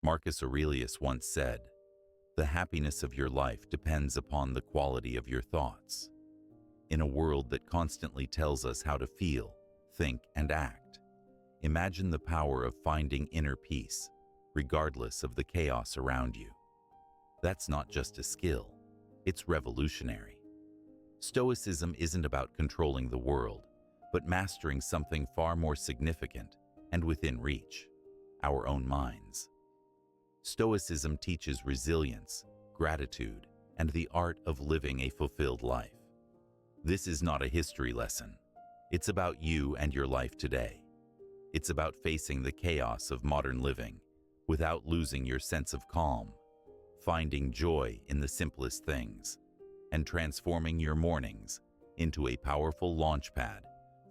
Marcus Aurelius once said, "The happiness of your life depends upon the quality of your thoughts." In a world that constantly tells us how to feel, think, and act, imagine the power of finding inner peace, regardless of the chaos around you. That's not just a skill, it's revolutionary. Stoicism isn't about controlling the world, but mastering something far more significant and within reach: our own minds. Stoicism teaches resilience, gratitude, and the art of living a fulfilled life. This is not a history lesson. It's about you and your life today. It's about facing the chaos of modern living without losing your sense of calm, finding joy in the simplest things, and transforming your mornings into a powerful launchpad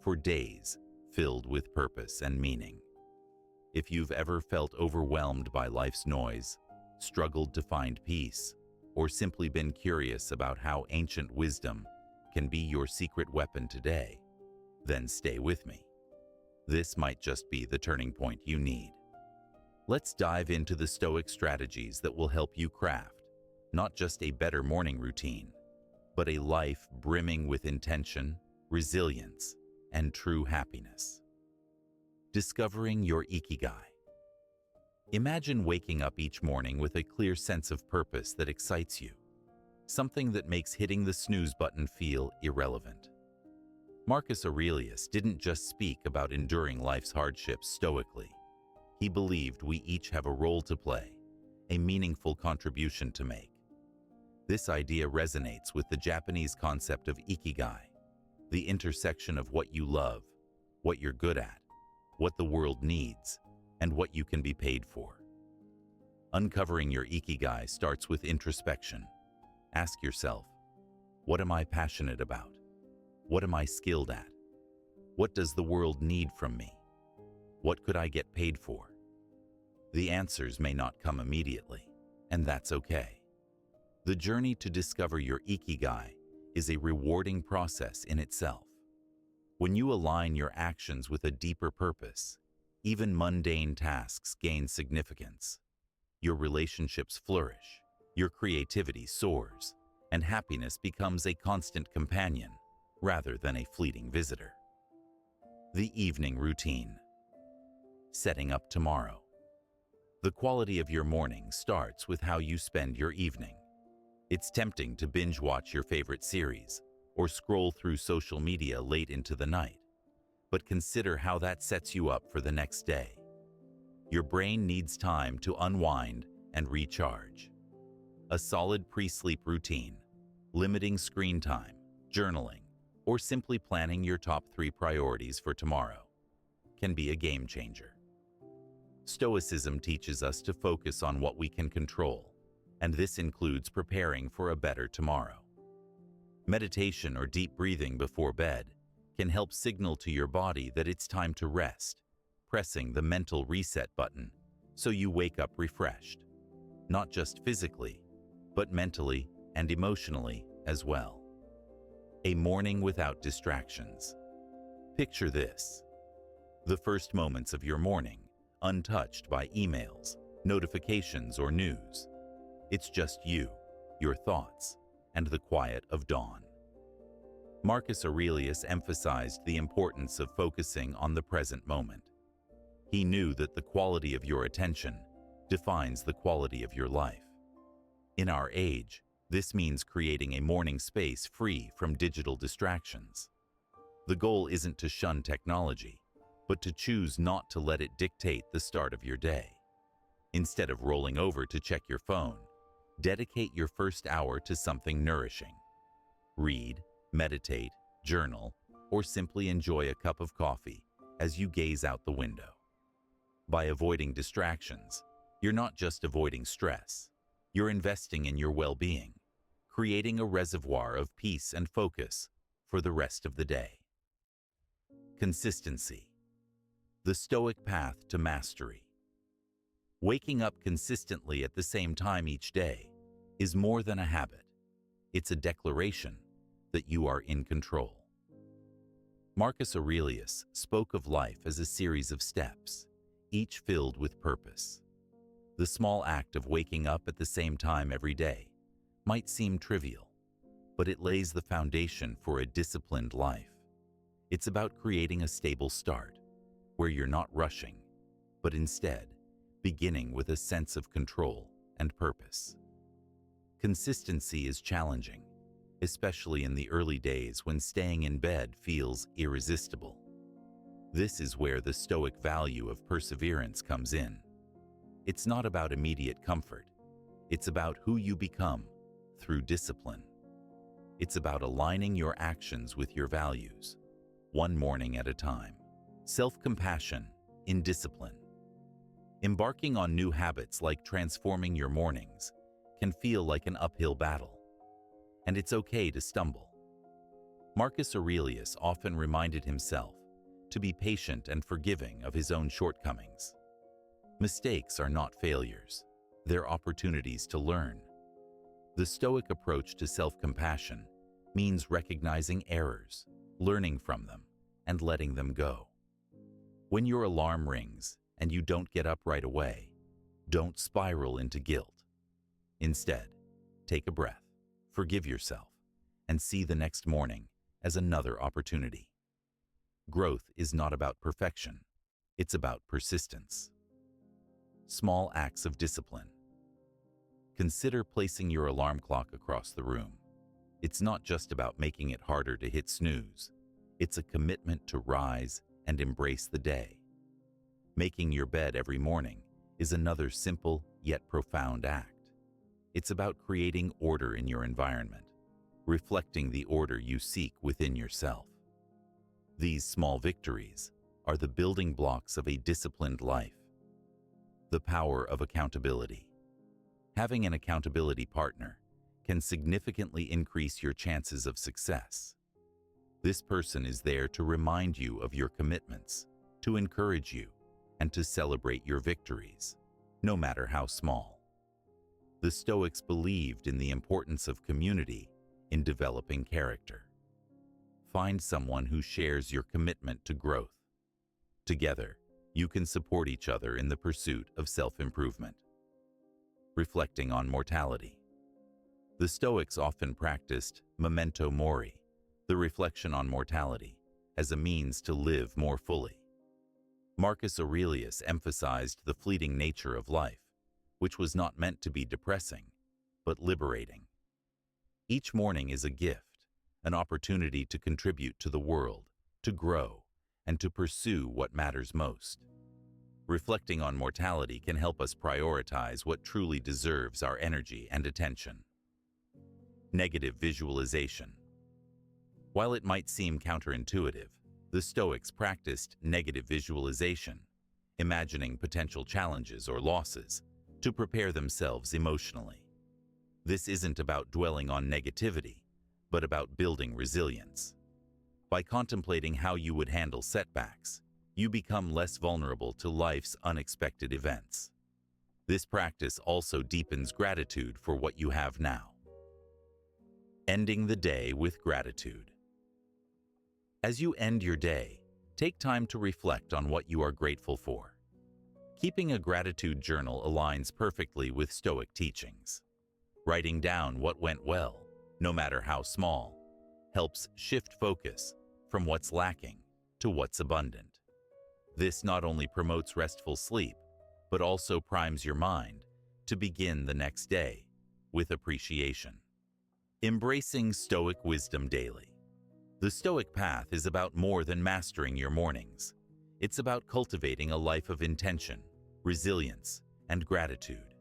for days filled with purpose and meaning. If you've ever felt overwhelmed by life's noise, struggled to find peace, or simply been curious about how ancient wisdom can be your secret weapon today, then stay with me. This might just be the turning point you need. Let's dive into the Stoic strategies that will help you craft not just a better morning routine, but a life brimming with intention, resilience, and true happiness. Discovering your ikigai. Imagine waking up each morning with a clear sense of purpose that excites you, something that makes hitting the snooze button feel irrelevant. Marcus Aurelius didn't just speak about enduring life's hardships stoically. He believed we each have a role to play, a meaningful contribution to make. This idea resonates with the Japanese concept of ikigai, the intersection of what you love, what you're good at, what the world needs, and what you can be paid for. Uncovering your ikigai starts with introspection. Ask yourself, what am I passionate about? What am I skilled at? What does the world need from me? What could I get paid for? The answers may not come immediately, and that's okay. The journey to discover your ikigai is a rewarding process in itself. When you align your actions with a deeper purpose, even mundane tasks gain significance. Your relationships flourish, your creativity soars, and happiness becomes a constant companion rather than a fleeting visitor. The evening routine. Setting up tomorrow. The quality of your morning starts with how you spend your evening. It's tempting to binge watch your favorite series or scroll through social media late into the night, but consider how that sets you up for the next day. Your brain needs time to unwind and recharge. A solid pre-sleep routine, limiting screen time, journaling, or simply planning your top 3 priorities for tomorrow can be a game changer. Stoicism teaches us to focus on what we can control, and this includes preparing for a better tomorrow. Meditation or deep breathing before bed can help signal to your body that it's time to rest, pressing the mental reset button so you wake up refreshed, not just physically, but mentally and emotionally as well. A morning without distractions. Picture this: the first moments of your morning, untouched by emails, notifications, or news. It's just you, your thoughts, and the quiet of dawn. Marcus Aurelius emphasized the importance of focusing on the present moment. He knew that the quality of your attention defines the quality of your life. In our age, this means creating a morning space free from digital distractions. The goal isn't to shun technology, but to choose not to let it dictate the start of your day. Instead of rolling over to check your phone, dedicate your first hour to something nourishing. Read, meditate, journal, or simply enjoy a cup of coffee as you gaze out the window. By avoiding distractions, you're not just avoiding stress, you're investing in your well-being, creating a reservoir of peace and focus for the rest of the day. Consistency. The Stoic path to mastery. Waking up consistently at the same time each day is more than a habit. It's a declaration that you are in control. Marcus Aurelius spoke of life as a series of steps, each filled with purpose. The small act of waking up at the same time every day might seem trivial, but it lays the foundation for a disciplined life. It's about creating a stable start, where you're not rushing, but instead beginning with a sense of control and purpose. Consistency is challenging, especially in the early days when staying in bed feels irresistible. This is where the Stoic value of perseverance comes in. It's not about immediate comfort. It's about who you become through discipline. It's about aligning your actions with your values, one morning at a time. Self-compassion in discipline. Embarking on new habits like transforming your mornings can feel like an uphill battle, and it's okay to stumble. Marcus Aurelius often reminded himself to be patient and forgiving of his own shortcomings. Mistakes are not failures, they're opportunities to learn. The Stoic approach to self-compassion means recognizing errors, learning from them, and letting them go. When your alarm rings and you don't get up right away, don't spiral into guilt. Instead, take a breath, forgive yourself, and see the next morning as another opportunity. Growth is not about perfection, it's about persistence. Small acts of discipline. Consider placing your alarm clock across the room. It's not just about making it harder to hit snooze. It's a commitment to rise and embrace the day. Making your bed every morning is another simple yet profound act. It's about creating order in your environment, reflecting the order you seek within yourself. These small victories are the building blocks of a disciplined life. The power of accountability. Having an accountability partner can significantly increase your chances of success. This person is there to remind you of your commitments, to encourage you, and to celebrate your victories, no matter how small. The Stoics believed in the importance of community in developing character. Find someone who shares your commitment to growth. Together, you can support each other in the pursuit of self-improvement. Reflecting on mortality. The Stoics often practiced memento mori, the reflection on mortality, as a means to live more fully. Marcus Aurelius emphasized the fleeting nature of life, which was not meant to be depressing, but liberating. Each morning is a gift, an opportunity to contribute to the world, to grow, and to pursue what matters most. Reflecting on mortality can help us prioritize what truly deserves our energy and attention. Negative visualization. While it might seem counterintuitive, the Stoics practiced negative visualization, imagining potential challenges or losses, to prepare themselves emotionally. This isn't about dwelling on negativity, but about building resilience. By contemplating how you would handle setbacks, you become less vulnerable to life's unexpected events. This practice also deepens gratitude for what you have now. Ending the day with gratitude. As you end your day, take time to reflect on what you are grateful for. Keeping a gratitude journal aligns perfectly with Stoic teachings. Writing down what went well, no matter how small, helps shift focus from what's lacking to what's abundant. This not only promotes restful sleep, but also primes your mind to begin the next day with appreciation. Embracing Stoic wisdom daily. The Stoic path is about more than mastering your mornings. It's about cultivating a life of intention, resilience, and gratitude.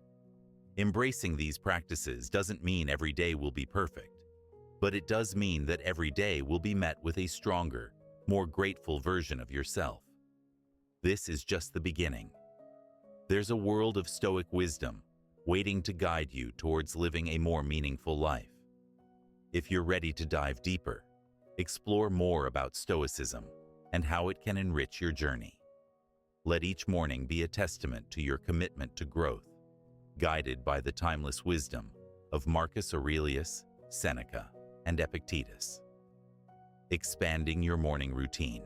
Embracing these practices doesn't mean every day will be perfect, but it does mean that every day will be met with a stronger, more grateful version of yourself. This is just the beginning. There's a world of Stoic wisdom waiting to guide you towards living a more meaningful life. If you're ready to dive deeper, explore more about Stoicism and how it can enrich your journey. Let each morning be a testament to your commitment to growth, guided by the timeless wisdom of Marcus Aurelius, Seneca, and Epictetus. Expanding your morning routine.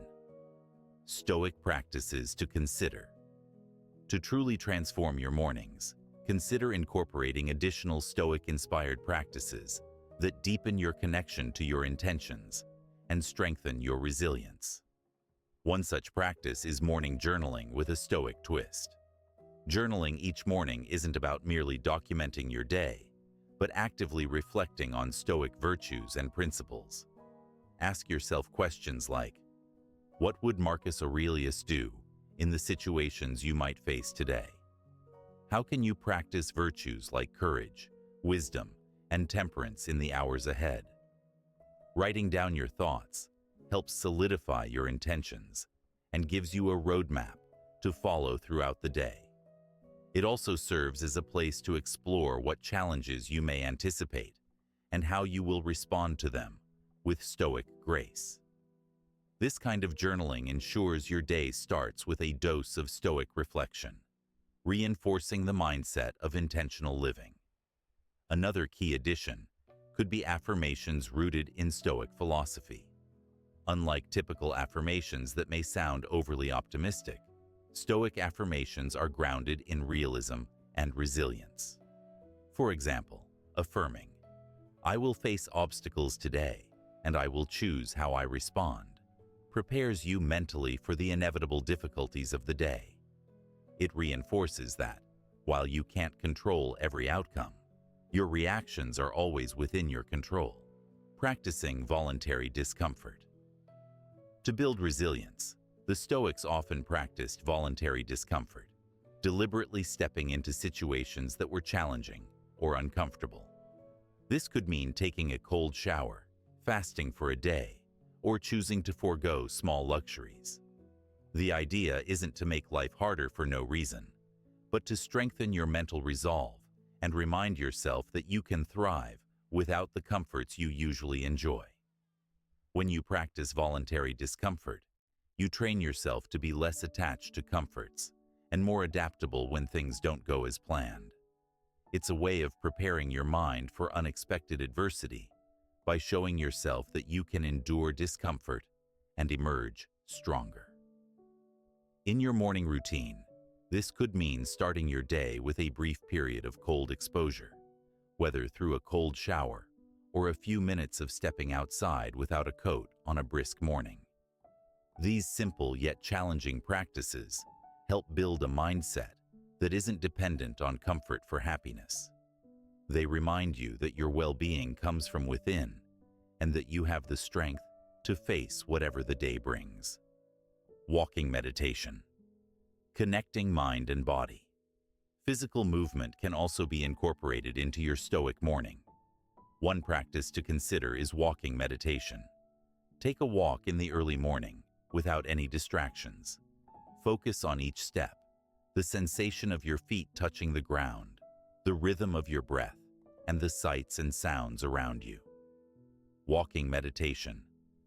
Stoic practices to consider. To truly transform your mornings, consider incorporating additional Stoic-inspired practices that deepen your connection to your intentions and strengthen your resilience. One such practice is morning journaling with a Stoic twist. Journaling each morning isn't about merely documenting your day, but actively reflecting on Stoic virtues and principles. Ask yourself questions like, what would Marcus Aurelius do in the situations you might face today? How can you practice virtues like courage, wisdom, and temperance in the hours ahead? Writing down your thoughts helps solidify your intentions and gives you a roadmap to follow throughout the day. It also serves as a place to explore what challenges you may anticipate and how you will respond to them with Stoic grace. This kind of journaling ensures your day starts with a dose of Stoic reflection, reinforcing the mindset of intentional living. Another key addition could be affirmations rooted in Stoic philosophy. Unlike typical affirmations that may sound overly optimistic, Stoic affirmations are grounded in realism and resilience. For example, affirming, "I will face obstacles today, and I will choose how I respond," prepares you mentally for the inevitable difficulties of the day. It reinforces that, while you can't control every outcome, your reactions are always within your control, practicing voluntary discomfort. To build resilience, the Stoics often practiced voluntary discomfort, deliberately stepping into situations that were challenging or uncomfortable. This could mean taking a cold shower, fasting for a day, or choosing to forego small luxuries. The idea isn't to make life harder for no reason, but to strengthen your mental resolve and remind yourself that you can thrive without the comforts you usually enjoy. When you practice voluntary discomfort, you train yourself to be less attached to comforts and more adaptable when things don't go as planned. It's a way of preparing your mind for unexpected adversity by showing yourself that you can endure discomfort and emerge stronger. In your morning routine, this could mean starting your day with a brief period of cold exposure, whether through a cold shower or a few minutes of stepping outside without a coat on a brisk morning. These simple yet challenging practices help build a mindset that isn't dependent on comfort for happiness. They remind you that your well-being comes from within and that you have the strength to face whatever the day brings. Walking meditation. Connecting mind and body. Physical movement can also be incorporated into your Stoic morning. One practice to consider is walking meditation. Take a walk in the early morning without any distractions. Focus on each step, the sensation of your feet touching the ground, the rhythm of your breath, and the sights and sounds around you. Walking meditation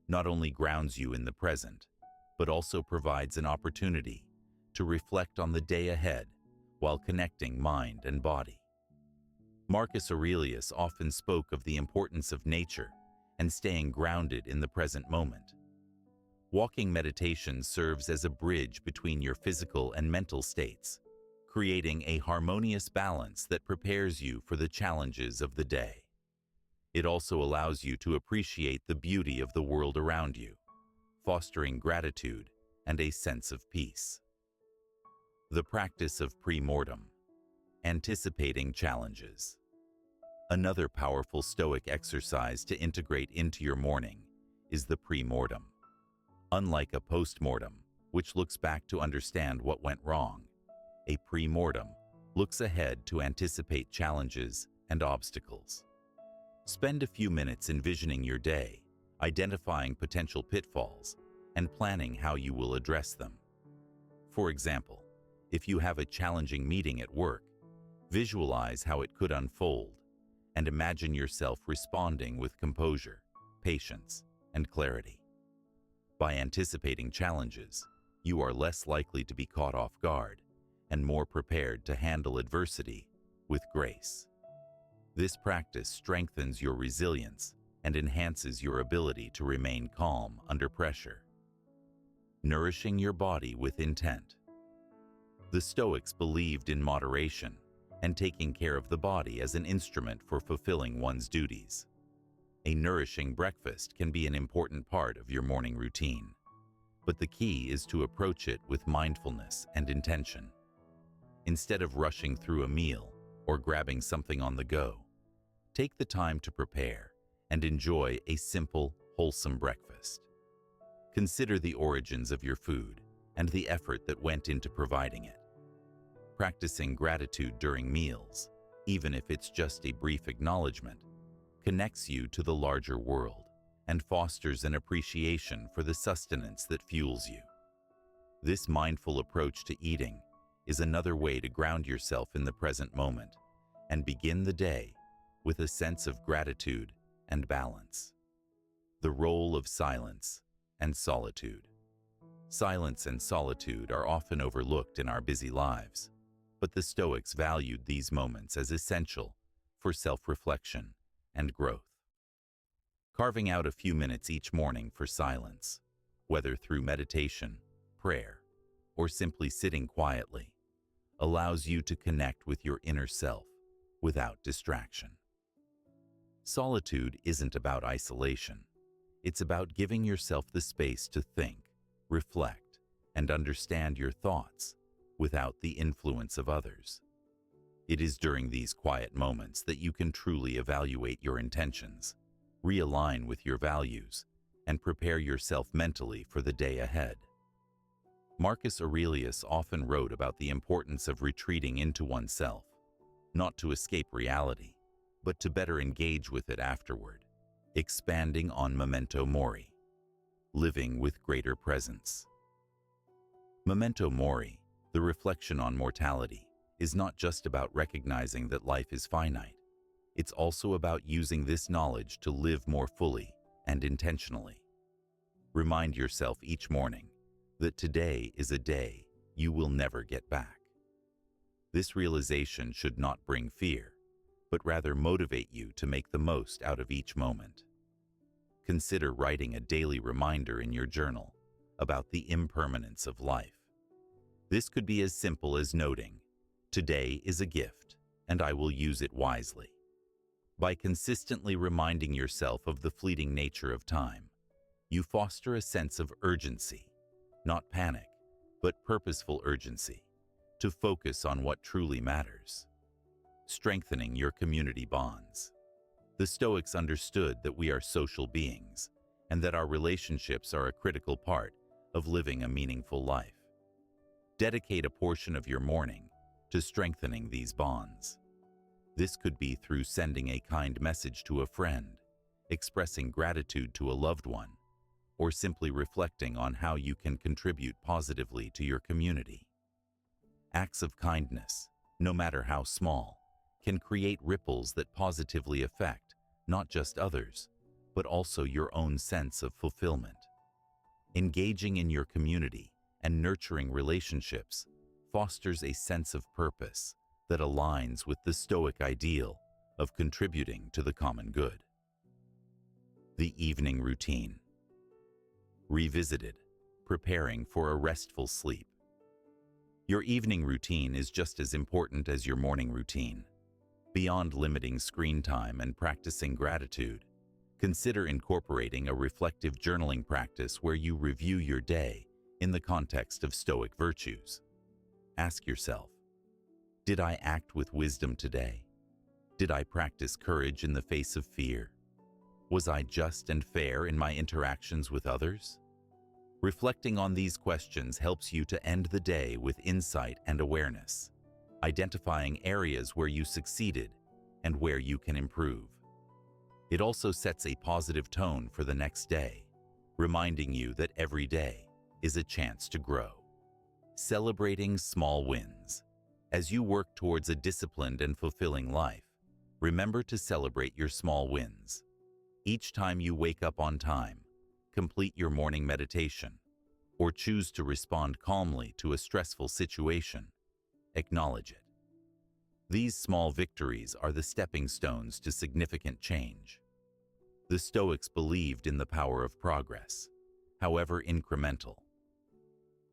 not only grounds you in the present, but also provides an opportunity to reflect on the day ahead while connecting mind and body. Marcus Aurelius often spoke of the importance of nature and staying grounded in the present moment. Walking meditation serves as a bridge between your physical and mental states, creating a harmonious balance that prepares you for the challenges of the day. It also allows you to appreciate the beauty of the world around you, fostering gratitude and a sense of peace. The practice of pre-mortem, anticipating challenges. Another powerful Stoic exercise to integrate into your morning is the pre-mortem. Unlike a post-mortem, which looks back to understand what went wrong, a pre-mortem looks ahead to anticipate challenges and obstacles. Spend a few minutes envisioning your day, identifying potential pitfalls, and planning how you will address them. For example, if you have a challenging meeting at work, visualize how it could unfold and imagine yourself responding with composure, patience, and clarity. By anticipating challenges, you are less likely to be caught off guard and more prepared to handle adversity with grace. This practice strengthens your resilience and enhances your ability to remain calm under pressure. Nourishing your body with intent. The Stoics believed in moderation, and taking care of the body as an instrument for fulfilling one's duties. A nourishing breakfast can be an important part of your morning routine, but the key is to approach it with mindfulness and intention. Instead of rushing through a meal or grabbing something on the go, take the time to prepare and enjoy a simple, wholesome breakfast. Consider the origins of your food and the effort that went into providing it. Practicing gratitude during meals, even if it's just a brief acknowledgement, connects you to the larger world and fosters an appreciation for the sustenance that fuels you. This mindful approach to eating is another way to ground yourself in the present moment and begin the day with a sense of gratitude and balance. The role of silence and solitude. Silence and solitude are often overlooked in our busy lives, but the Stoics valued these moments as essential for self-reflection and growth. Carving out a few minutes each morning for silence, whether through meditation, prayer, or simply sitting quietly, allows you to connect with your inner self without distraction. Solitude isn't about isolation. It's about giving yourself the space to think, reflect, and understand your thoughts without the influence of others. It is during these quiet moments that you can truly evaluate your intentions, realign with your values, and prepare yourself mentally for the day ahead. Marcus Aurelius often wrote about the importance of retreating into oneself, not to escape reality, but to better engage with it afterward, expanding on memento mori, living with greater presence. Memento mori, the reflection on mortality, is not just about recognizing that life is finite. It's also about using this knowledge to live more fully and intentionally. Remind yourself each morning that today is a day you will never get back. This realization should not bring fear, but rather motivate you to make the most out of each moment. Consider writing a daily reminder in your journal about the impermanence of life. This could be as simple as noting, "Today is a gift, and I will use it wisely." By consistently reminding yourself of the fleeting nature of time, you foster a sense of urgency, not panic, but purposeful urgency, to focus on what truly matters. Strengthening your community bonds. The Stoics understood that we are social beings and that our relationships are a critical part of living a meaningful life. Dedicate a portion of your morning to strengthening these bonds. This could be through sending a kind message to a friend, expressing gratitude to a loved one, or simply reflecting on how you can contribute positively to your community. Acts of kindness, no matter how small, can create ripples that positively affect not just others, but also your own sense of fulfillment. Engaging in your community and nurturing relationships fosters a sense of purpose that aligns with the Stoic ideal of contributing to the common good. The evening routine. Revisited, preparing for a restful sleep. Your evening routine is just as important as your morning routine. Beyond limiting screen time and practicing gratitude, consider incorporating a reflective journaling practice where you review your day in the context of Stoic virtues. Ask yourself, did I act with wisdom today? Did I practice courage in the face of fear? Was I just and fair in my interactions with others? Reflecting on these questions helps you to end the day with insight and awareness, identifying areas where you succeeded and where you can improve. It also sets a positive tone for the next day, reminding you that every day is a chance to grow. Celebrating small wins. As you work towards a disciplined and fulfilling life, remember to celebrate your small wins. Each time you wake up on time, complete your morning meditation, or choose to respond calmly to a stressful situation, acknowledge it. These small victories are the stepping stones to significant change. The Stoics believed in the power of progress, however incremental.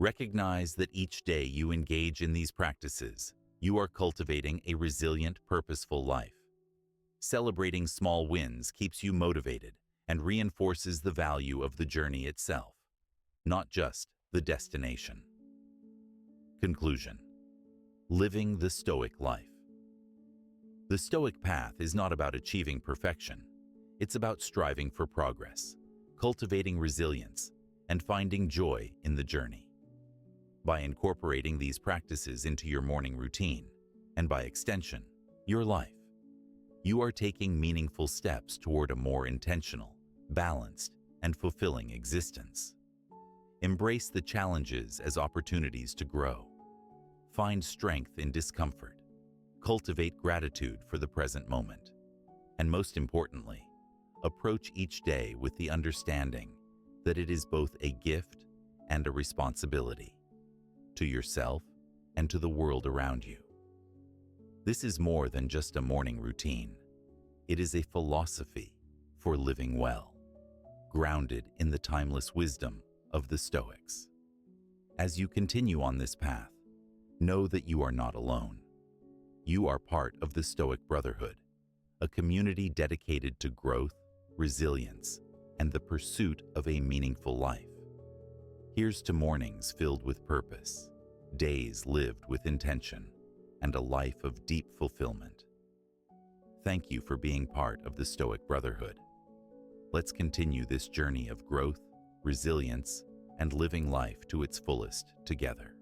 Recognize that each day you engage in these practices You are cultivating a resilient, purposeful life. Celebrating small wins keeps you motivated and reinforces the value of the journey itself, not just the destination. Conclusion. Living the Stoic life. The Stoic path is not about achieving perfection. It's about striving for progress, cultivating resilience, and finding joy in the journey. By incorporating these practices into your morning routine, and by extension, your life, you are taking meaningful steps toward a more intentional, balanced, and fulfilling existence. Embrace the challenges as opportunities to grow. Find strength in discomfort. Cultivate gratitude for the present moment. And most importantly, approach each day with the understanding that it is both a gift and a responsibility to yourself and to the world around you. This is more than just a morning routine. It is a philosophy for living well, grounded in the timeless wisdom of the Stoics. As you continue on this path, know that you are not alone. You are part of the Stoic Brotherhood, a community dedicated to growth, resilience, and the pursuit of a meaningful life. Here's to mornings filled with purpose, days lived with intention, and a life of deep fulfillment. Thank you for being part of the Stoic Brotherhood. Let's continue this journey of growth, resilience, and living life to its fullest together.